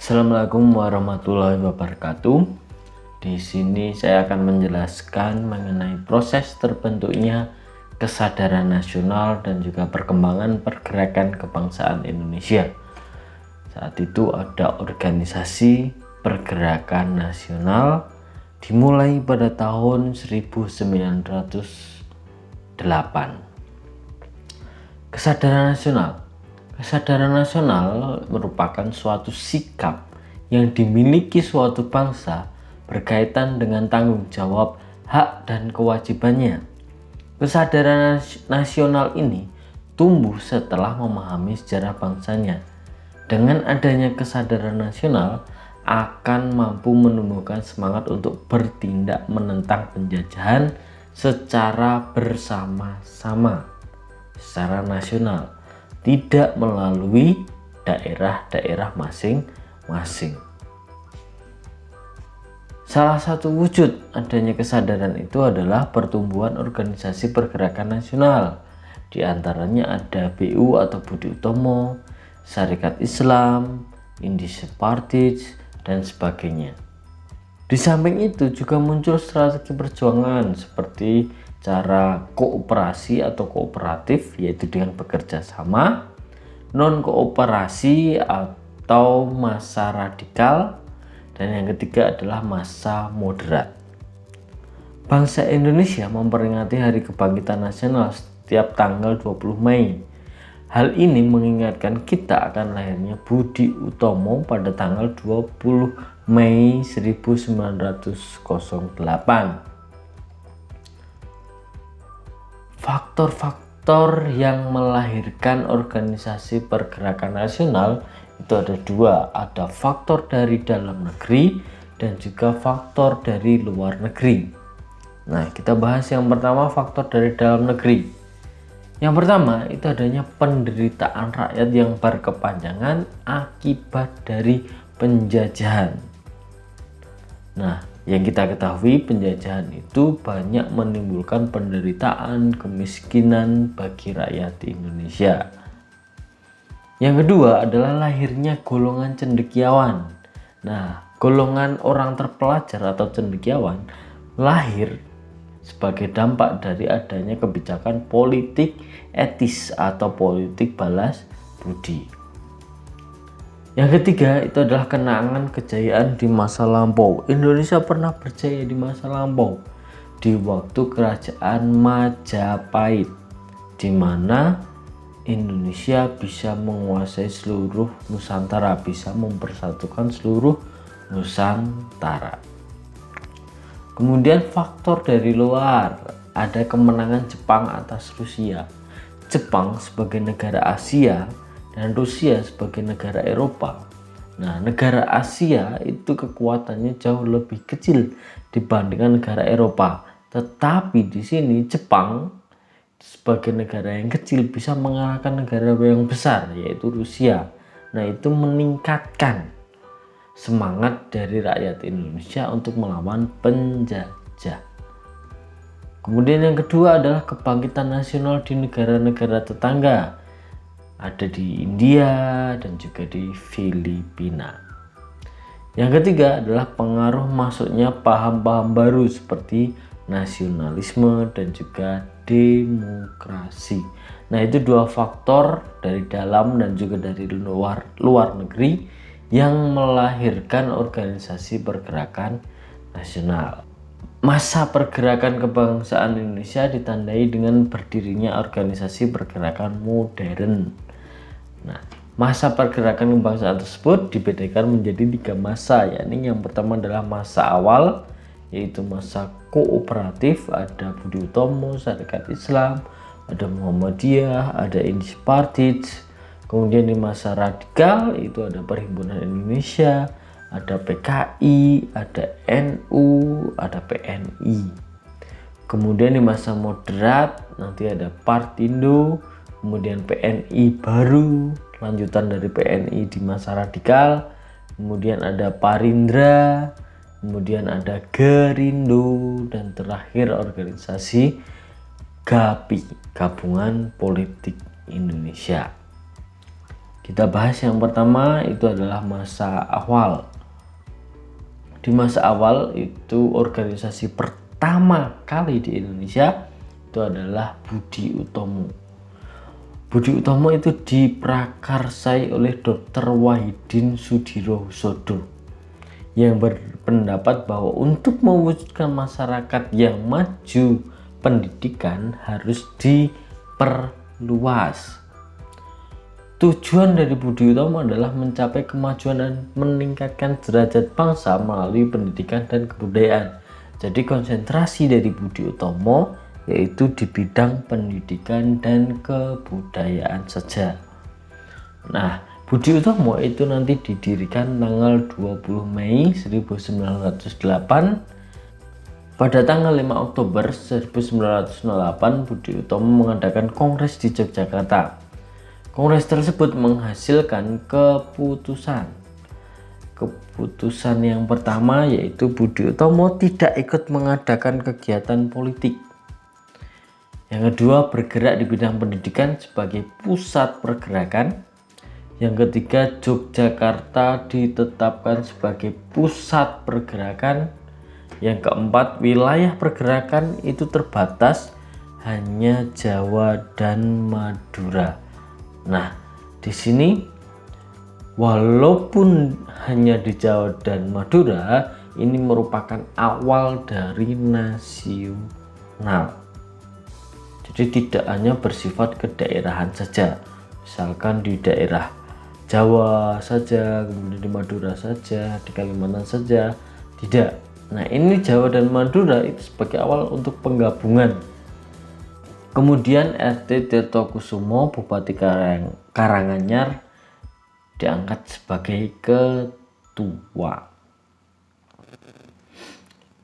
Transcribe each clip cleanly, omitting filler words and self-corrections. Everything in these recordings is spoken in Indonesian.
Assalamualaikum warahmatullahi wabarakatuh. Di sini saya akan menjelaskan mengenai proses terbentuknya kesadaran nasional dan juga perkembangan pergerakan kebangsaan Indonesia. Saat itu ada organisasi pergerakan nasional dimulai pada tahun 1908. Kesadaran nasional merupakan suatu sikap yang dimiliki suatu bangsa berkaitan dengan tanggung jawab, hak, dan kewajibannya. Kesadaran nasional ini tumbuh setelah memahami sejarah bangsanya. Dengan adanya kesadaran nasional akan mampu menumbuhkan semangat untuk bertindak menentang penjajahan secara bersama-sama, secara nasional, tidak melalui daerah-daerah masing-masing. Salah satu wujud adanya kesadaran itu adalah pertumbuhan organisasi pergerakan nasional. Di antaranya ada BU atau Budi Utomo, Syarikat Islam, Indische Partij, dan sebagainya. Di samping itu juga muncul strategi perjuangan seperti cara kooperasi atau kooperatif, yaitu dengan bekerja sama, non kooperasi atau massa radikal, dan yang ketiga adalah massa moderat. Bangsa Indonesia memperingati Hari Kebangkitan Nasional setiap tanggal 20 Mei. Hal ini mengingatkan kita akan lahirnya Budi Utomo pada tanggal 20 Mei 1908. Faktor-faktor yang melahirkan organisasi pergerakan nasional itu ada dua, ada faktor dari dalam negeri dan juga faktor dari luar negeri. Nah, kita bahas yang pertama, faktor dari dalam negeri. Yang pertama itu adanya penderitaan rakyat yang berkepanjangan akibat dari penjajahan. Nah, yang kita ketahui, penjajahan itu banyak menimbulkan penderitaan, kemiskinan bagi rakyat di Indonesia. Yang kedua adalah lahirnya golongan cendekiawan. Nah, golongan orang terpelajar atau cendekiawan lahir sebagai dampak dari adanya kebijakan politik etis atau politik balas budi. Yang ketiga itu adalah kenangan kejayaan di masa lampau. Indonesia pernah berjaya di masa lampau di waktu kerajaan Majapahit, di mana Indonesia bisa menguasai seluruh Nusantara, bisa mempersatukan seluruh Nusantara. Kemudian faktor dari luar, ada kemenangan Jepang atas Rusia. Jepang sebagai negara Asia dan Rusia sebagai negara Eropa. Nah, negara Asia itu kekuatannya jauh lebih kecil dibandingkan negara Eropa. Tetapi di sini Jepang sebagai negara yang kecil bisa mengalahkan negara yang besar, yaitu Rusia. Nah, itu meningkatkan semangat dari rakyat Indonesia untuk melawan penjajah. Kemudian yang kedua adalah kebangkitan nasional di negara-negara tetangga. Ada di India dan juga di Filipina. Yang ketiga adalah pengaruh masuknya paham-paham baru seperti nasionalisme dan juga demokrasi. Nah, itu dua faktor dari dalam dan juga dari luar negeri yang melahirkan organisasi pergerakan nasional. Masa pergerakan kebangsaan Indonesia ditandai dengan berdirinya organisasi pergerakan modern. Nah, masa pergerakan kebangsaan tersebut dibedakan menjadi 3 masa, yakni yang pertama adalah masa awal, yaitu masa kooperatif, ada Budi Utomo, Syarikat Islam, ada Muhammadiyah, ada Indische Partij. Kemudian di masa radikal itu ada Perhimpunan Indonesia, ada PKI, ada NU, ada PNI. Kemudian di masa moderat nanti ada Partindo, kemudian PNI baru, lanjutan dari PNI di masa radikal, kemudian ada Parindra, kemudian ada Gerindo, dan terakhir organisasi GAPI, Gabungan Politik Indonesia. Kita bahas yang pertama itu adalah masa awal. Di masa awal itu organisasi pertama kali di Indonesia itu adalah Budi Utomo. Budi Utomo itu diprakarsai oleh Dr. Wahidin Sudirohusodo yang berpendapat bahwa untuk mewujudkan masyarakat yang maju, pendidikan harus diperluas. Tujuan dari Budi Utomo adalah mencapai kemajuan dan meningkatkan derajat bangsa melalui pendidikan dan kebudayaan. Jadi konsentrasi dari Budi Utomo yaitu di bidang pendidikan dan kebudayaan saja. Nah, Budi Utomo itu nanti didirikan tanggal 20 Mei 1908. Pada tanggal 5 Oktober 1908, Budi Utomo mengadakan kongres di Yogyakarta. Kongres tersebut menghasilkan keputusan. Keputusan yang pertama yaitu Budi Utomo tidak ikut mengadakan kegiatan politik. Yang kedua, bergerak di bidang pendidikan sebagai pusat pergerakan. Yang ketiga, Yogyakarta ditetapkan sebagai pusat pergerakan. Yang keempat, wilayah pergerakan itu terbatas hanya Jawa dan Madura. Nah, di sini walaupun hanya di Jawa dan Madura, ini merupakan awal dari nasional. Jadi tidak hanya bersifat kedaerahan saja, misalkan di daerah Jawa saja, kemudian di Madura saja, di Kalimantan saja, tidak. Nah, ini Jawa dan Madura itu sebagai awal untuk penggabungan. Kemudian RT Tirtokusumo, Bupati Karanganyar, diangkat sebagai ketua.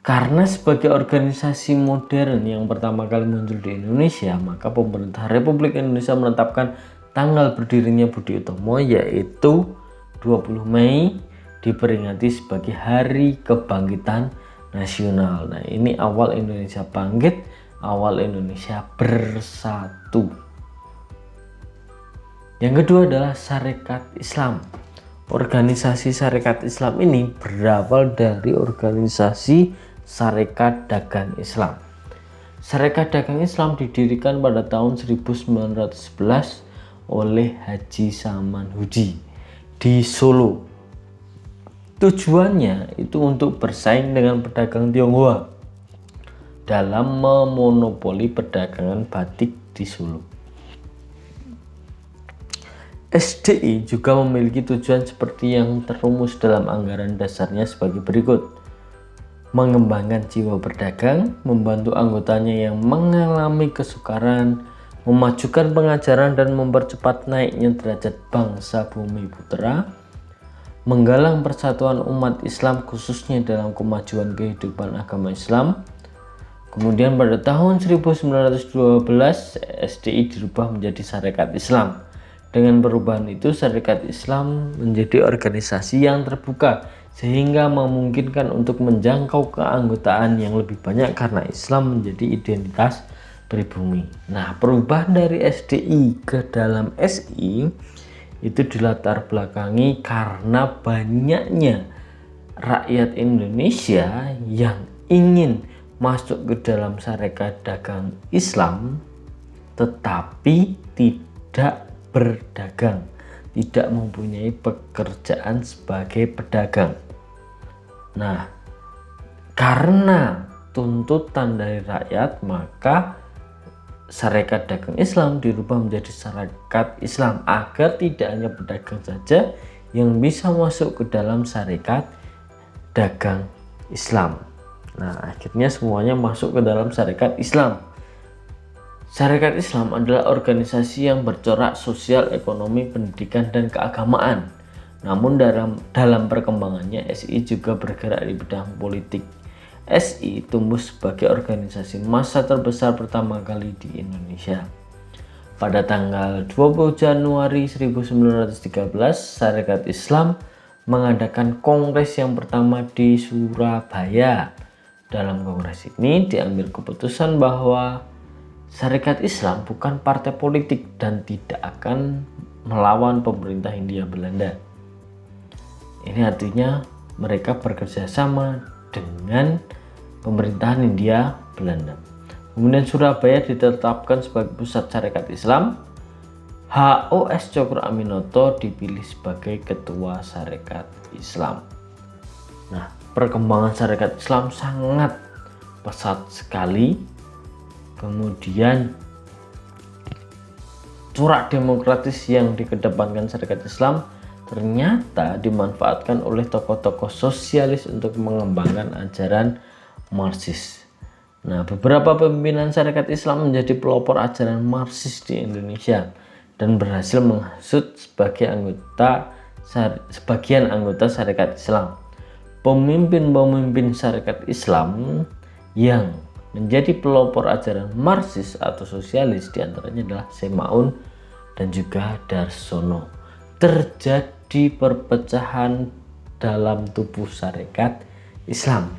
Karena sebagai organisasi modern yang pertama kali muncul di Indonesia, maka pemerintah Republik Indonesia menetapkan tanggal berdirinya Budi Utomo yaitu 20 Mei diperingati sebagai Hari Kebangkitan Nasional. Nah, ini awal Indonesia bangkit, awal Indonesia bersatu. Yang kedua adalah Sarekat Islam. Organisasi Sarekat Islam ini berawal dari organisasi Sarekat Dagang Islam. Sarekat Dagang Islam didirikan pada tahun 1911 oleh Haji Samanhudi di Solo. Tujuannya itu untuk bersaing dengan pedagang Tionghoa dalam memonopoli perdagangan batik di Solo. SDI juga memiliki tujuan seperti yang terumus dalam anggaran dasarnya sebagai berikut: mengembangkan jiwa berdagang, membantu anggotanya yang mengalami kesukaran, memajukan pengajaran dan mempercepat naiknya derajat bangsa Bumi Putra, menggalang persatuan umat Islam khususnya dalam kemajuan kehidupan agama Islam. Kemudian pada tahun 1912 SDI dirubah menjadi Sarekat Islam. Dengan perubahan itu, Sarekat Islam menjadi organisasi yang terbuka sehingga memungkinkan untuk menjangkau keanggotaan yang lebih banyak karena Islam menjadi identitas pribumi. Nah, perubahan dari SDI ke dalam SI itu dilatar belakangi karena banyaknya rakyat Indonesia yang ingin masuk ke dalam Sarekat Dagang Islam tetapi tidak berdagang, tidak mempunyai pekerjaan sebagai pedagang. Nah, karena tuntutan dari rakyat, maka Sarekat Dagang Islam dirubah menjadi Sarekat Islam agar tidak hanya pedagang saja yang bisa masuk ke dalam Sarekat Dagang Islam. Nah, akhirnya semuanya masuk ke dalam Sarekat Islam. Sarekat Islam adalah organisasi yang bercorak sosial, ekonomi, pendidikan, dan keagamaan. Namun dalam perkembangannya, SI juga bergerak di bidang politik. SI tumbuh sebagai organisasi massa terbesar pertama kali di Indonesia. Pada tanggal 20 Januari 1913, Sarekat Islam mengadakan kongres yang pertama di Surabaya. Dalam kongres ini diambil keputusan bahwa Sarekat Islam bukan partai politik dan tidak akan melawan pemerintah Hindia Belanda. Ini artinya mereka bekerja sama dengan pemerintahan Hindia Belanda. Kemudian Surabaya ditetapkan sebagai pusat syarikat Islam. HOS Cokro Aminoto dipilih sebagai ketua syarikat Islam. Nah, perkembangan syarikat Islam sangat pesat sekali. Kemudian corak demokratis yang dikedepankan syarikat Islam ternyata dimanfaatkan oleh tokoh-tokoh sosialis untuk mengembangkan ajaran Marxis. Nah, beberapa pimpinan syarikat Islam menjadi pelopor ajaran Marxis di Indonesia dan berhasil menghasut sebagian anggota syarikat Islam. Pemimpin-pemimpin syarikat Islam yang menjadi pelopor ajaran Marxis atau sosialis diantaranya adalah Semaun dan juga Darsono. Terjadi perpecahan dalam tubuh syarikat Islam.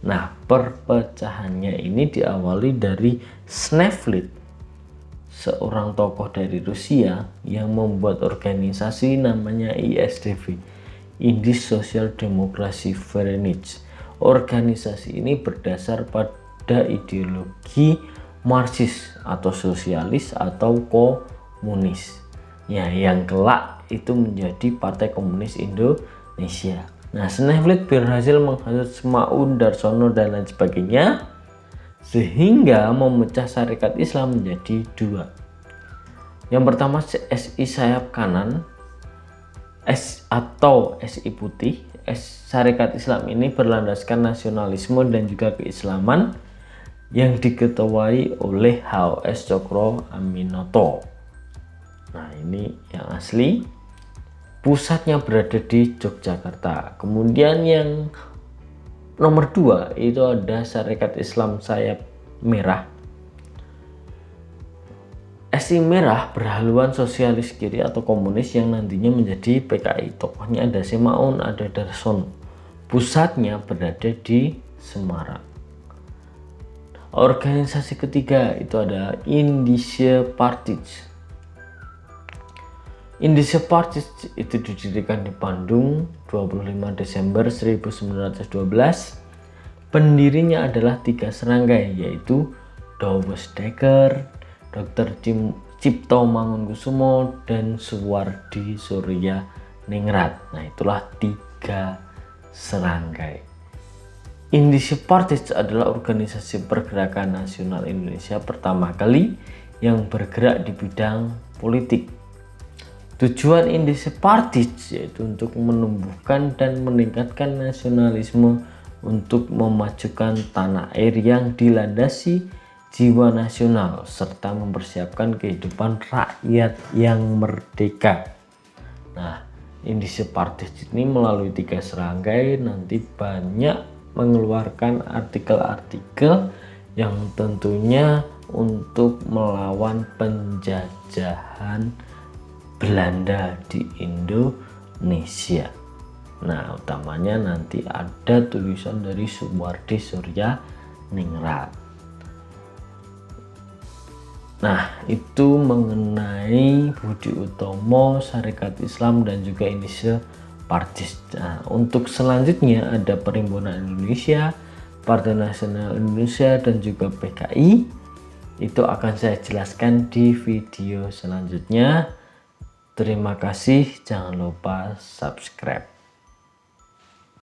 Nah, perpecahannya ini diawali dari Sneflit, seorang tokoh dari Rusia yang membuat organisasi namanya ISDV, Indie Social Democracy Verenigd. Organisasi ini berdasar pada ideologi Marxis atau sosialis atau komunis. Ya, yang kelak itu menjadi Partai Komunis Indonesia. Nah, Sneflit berhasil menghasut Semaun, Darsono dan lain sebagainya, sehingga memecah syarikat Islam menjadi dua. Yang pertama SI sayap kanan atau SI putih. Syarikat Islam ini berlandaskan nasionalisme dan juga keislaman yang diketuai oleh HOS Cokro Aminoto. Nah, ini yang asli. Pusatnya berada di Yogyakarta. Kemudian yang nomor 2 itu ada Syarikat Islam Sayap Merah. SI Merah berhaluan sosialis kiri atau komunis yang nantinya menjadi PKI. Tokohnya ada Semaun, ada Darsono. Pusatnya berada di Semarang. Organisasi ketiga itu ada Indische Partij. Indische Partij itu didirikan di Bandung 25 Desember 1912. Pendirinya adalah 3 serangkai, yaitu Dowes Dekker, Dr. Cipto Mangunkusumo, dan Suwardi Surya Ningrat. Nah, itulah 3 serangkai. Indische Partij adalah organisasi pergerakan nasional Indonesia pertama kali yang bergerak di bidang politik. Tujuan Indische Partij yaitu untuk menumbuhkan dan meningkatkan nasionalisme untuk memajukan tanah air yang dilandasi jiwa nasional serta mempersiapkan kehidupan rakyat yang merdeka. Nah, Indische Partij ini melalui 3 serangkai nanti banyak mengeluarkan artikel-artikel yang tentunya untuk melawan penjajahan Belanda di Indonesia. Nah, utamanya nanti ada tulisan dari Suwardi Surya Ningrat. Nah, itu mengenai Budi Utomo, Syarikat Islam dan juga Indische Partij. Nah, untuk selanjutnya ada Perhimpunan Indonesia, Partai Nasional Indonesia dan juga PKI. Itu akan saya jelaskan di video selanjutnya. Terima kasih, jangan lupa subscribe.